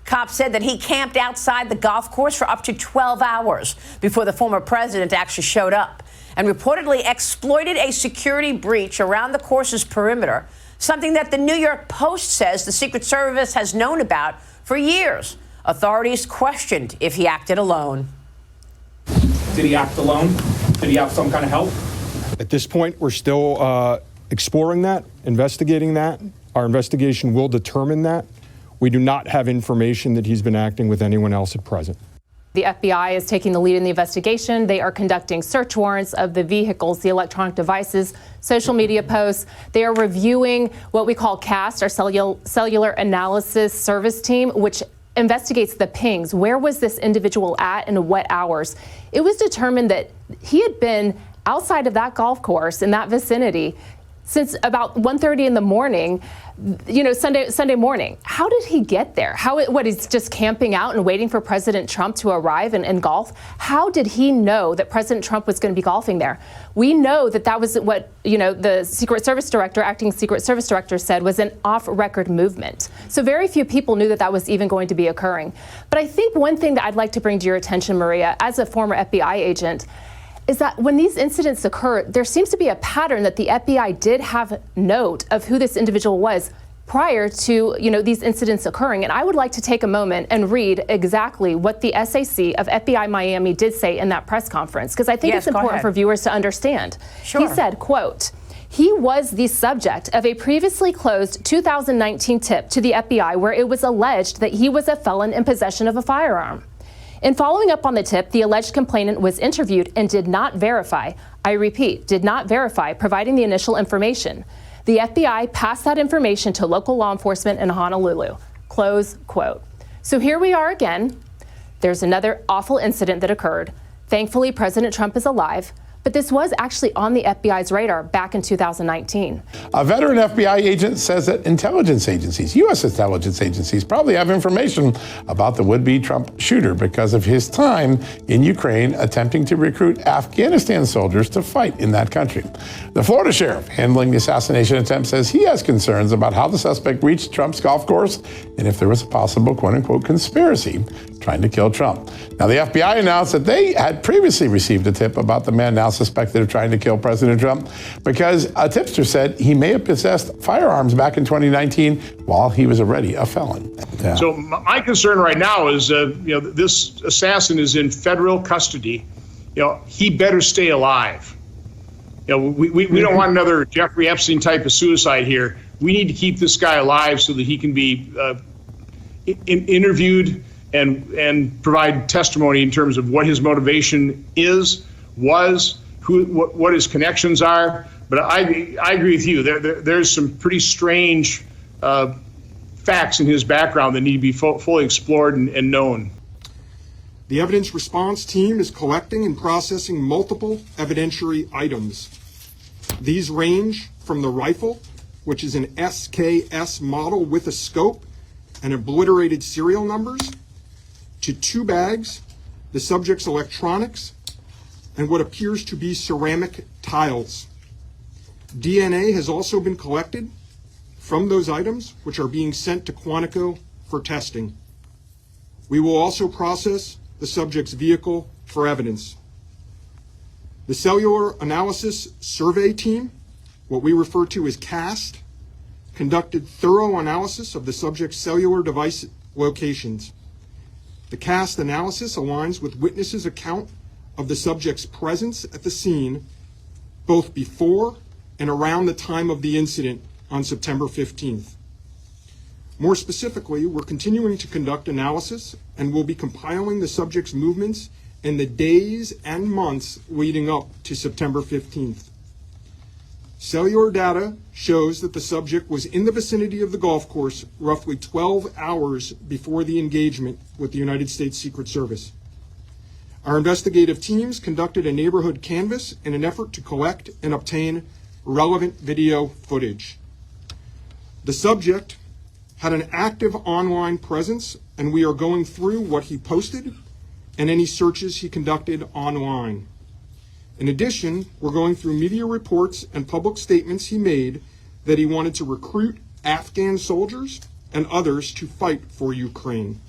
Cops said that he camped outside the golf course for up to 12 hours before the former president actually showed up and reportedly exploited a security breach around the course's perimeter, something that the New York Post says the Secret Service has known about for years. Authorities questioned if he acted alone. Did he act alone? Did he have some kind of help? At this point, we're still exploring that, investigating that. Our investigation will determine that. We do not have information that he's been acting with anyone else at present. The FBI is taking the lead in the investigation. They are conducting search warrants of the vehicles, the electronic devices, social media posts. They are reviewing what we call CAST, our cellular analysis service team, which investigates the pings. Where was this individual at and what hours? It was determined that he had been outside of that golf course in that vicinity since about 1:30 in the morning, Sunday morning. How did he get there? He's just camping out and waiting for President Trump to arrive and golf? How did he know that President Trump was going to be golfing there? We know that was what, the Secret Service Director, acting Secret Service Director said was an off-record movement. So very few people knew that was even going to be occurring. But I think one thing that I'd like to bring to your attention, Maria, as a former FBI agent, is that when these incidents occur, there seems to be a pattern that the FBI did have note of who this individual was prior to, these incidents occurring. And I would like to take a moment and read exactly what the SAC of FBI Miami did say in that press conference, because I think it's important for viewers to understand. Sure. He said, quote, "He was the subject of a previously closed 2019 tip to the FBI where it was alleged that he was a felon in possession of a firearm. In following up on the tip, the alleged complainant was interviewed and did not verify, I repeat, did not verify providing the initial information. The FBI passed that information to local law enforcement in Honolulu." Close quote. So here we are again. There's another awful incident that occurred. Thankfully, President Trump is alive. But this was actually on the FBI's radar back in 2019. A veteran FBI agent says that intelligence agencies, U.S. intelligence agencies, probably have information about the would-be Trump shooter because of his time in Ukraine attempting to recruit Afghanistan soldiers to fight in that country. The Florida sheriff handling the assassination attempt says he has concerns about how the suspect reached Trump's golf course and if there was a possible quote-unquote conspiracy trying to kill Trump. Now, the FBI announced that they had previously received a tip about the man now suspected of trying to kill President Trump because a tipster said he may have possessed firearms back in 2019 while he was already a felon. Yeah. So my concern right now is, this assassin is in federal custody. He better stay alive. We don't want another Jeffrey Epstein type of suicide here. We need to keep this guy alive so that he can be interviewed and provide testimony in terms of what his motivation was, what his connections are. But I agree with you. There's some pretty strange facts in his background that need to be fully explored and known. The evidence response team is collecting and processing multiple evidentiary items. These range from the rifle, which is an SKS model with a scope and obliterated serial numbers, to 2 bags, the subject's electronics, and what appears to be ceramic tiles. DNA has also been collected from those items, which are being sent to Quantico for testing. We will also process the subject's vehicle for evidence. The cellular analysis survey team, what we refer to as CAST, conducted thorough analysis of the subject's cellular device locations. The CAST analysis aligns with witnesses' account of the subject's presence at the scene both before and around the time of the incident on September 15th. More specifically, we're continuing to conduct analysis and will be compiling the subject's movements in the days and months leading up to September 15th. Cellular data shows that the subject was in the vicinity of the golf course roughly 12 hours before the engagement with the United States Secret Service. Our investigative teams conducted a neighborhood canvass in an effort to collect and obtain relevant video footage. The subject had an active online presence, and we are going through what he posted and any searches he conducted online. In addition, we're going through media reports and public statements he made that he wanted to recruit Afghan soldiers and others to fight for Ukraine.